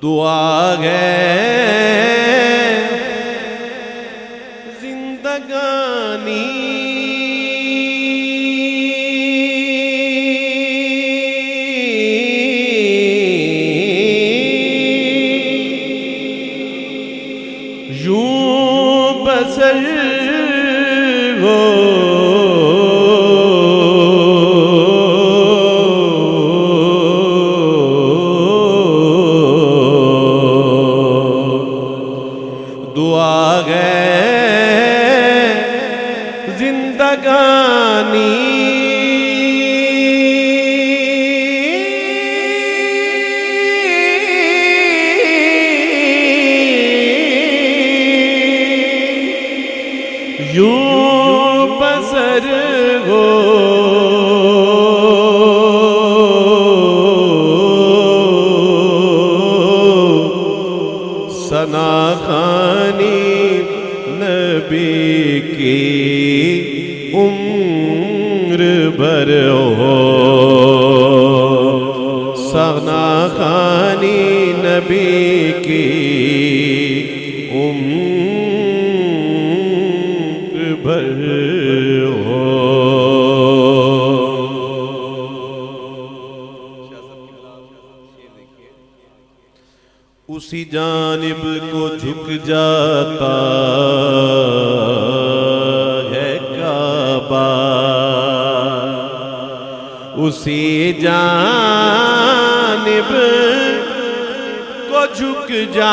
دعا ہے زندگانی یوں بسر ہو دعا ہے زندگانی یوں بسر ہو ثنا خوانی نبی کی عمر بھر ہو ثنا خوانی نبی کی عمر بھر ہو اسی جانب کو جھک جاتا ہے کعبہ اسی جانب کو جھک جاتا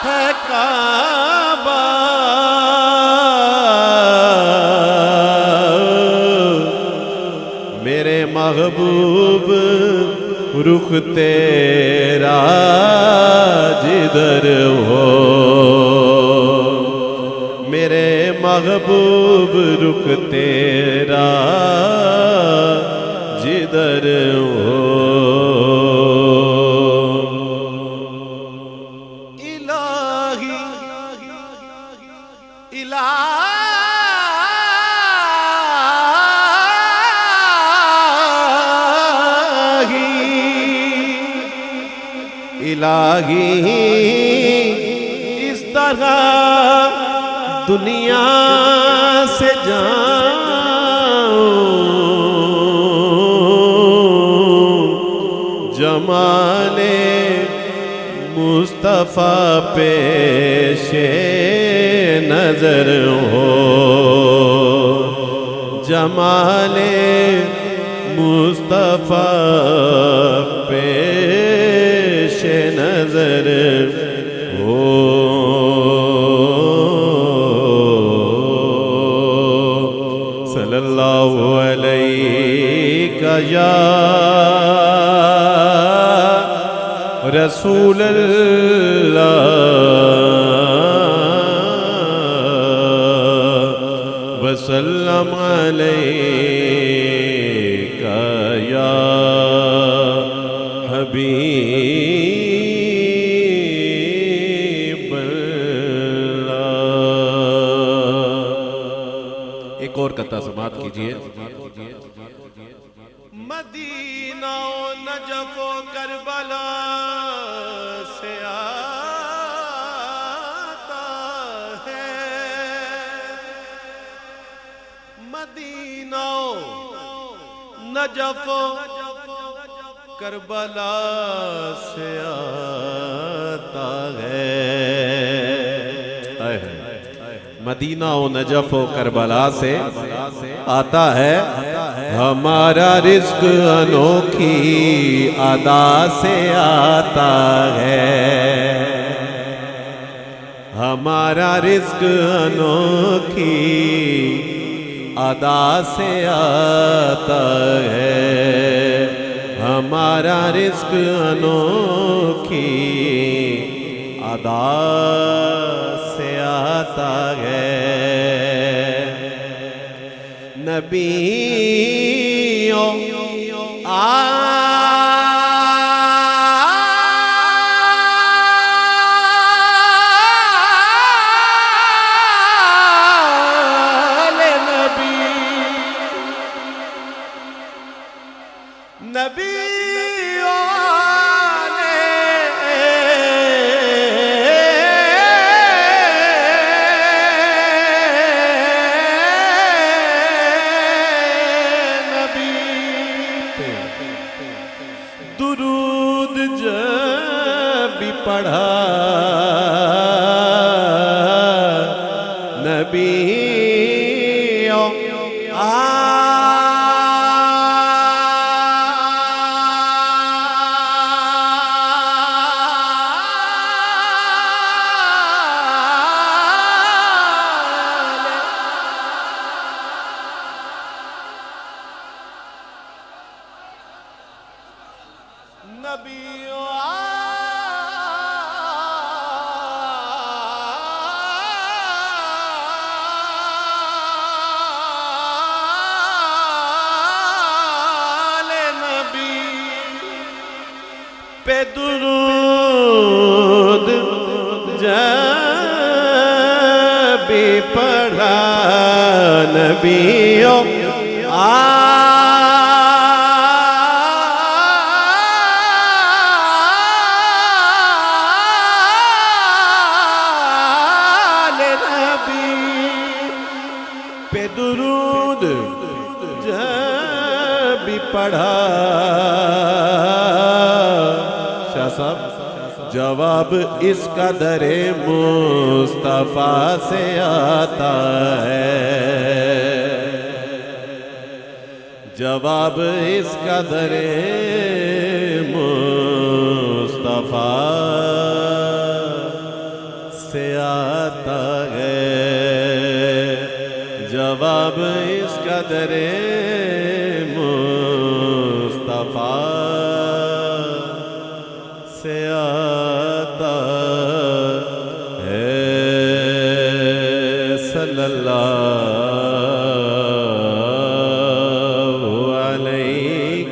ہے کعبہ میرے محبوب رخ تیرا جدھر ہو میرے محبوب رخ تیرا جدھر ہو الہی الہی اس طرح دنیا سے جاؤں جمال مصطفیٰ پیش نظر ہو جمال مصطفیٰ پیش نظر ہو صلی اللہ علیہ یا رسول اللہ وسلم علیک یا حبیب اللہ ایک اور قطعہ سماعت کیجئے مدینہ و نجف و کربلا سے آتا ہے مدینہ و نجف و کربلا سے آتا ہے مدینہ و نجف و کربلا سے آتا ہے ہمارا رزق انوکھی ادا سے آتا ہے ہمارا رزق انوکھی ادا سے آتا ہے ہمارا رزق انوکھی ادا سے آتا ہے نبیوں آل درود جب بھی پڑھا نبیوں نبیوں پہ درود جب بھی پڑھا نبیوں پہ درود جب بھی پڑھا شاہ صاحب جواب اس کا در مصطفیٰ سے آتا ہے جواب اس کا در مصطفیٰ سے آتا ہے جواب اس کا در مصطفیٰ سے آتا ہے صلی اللہ علیہ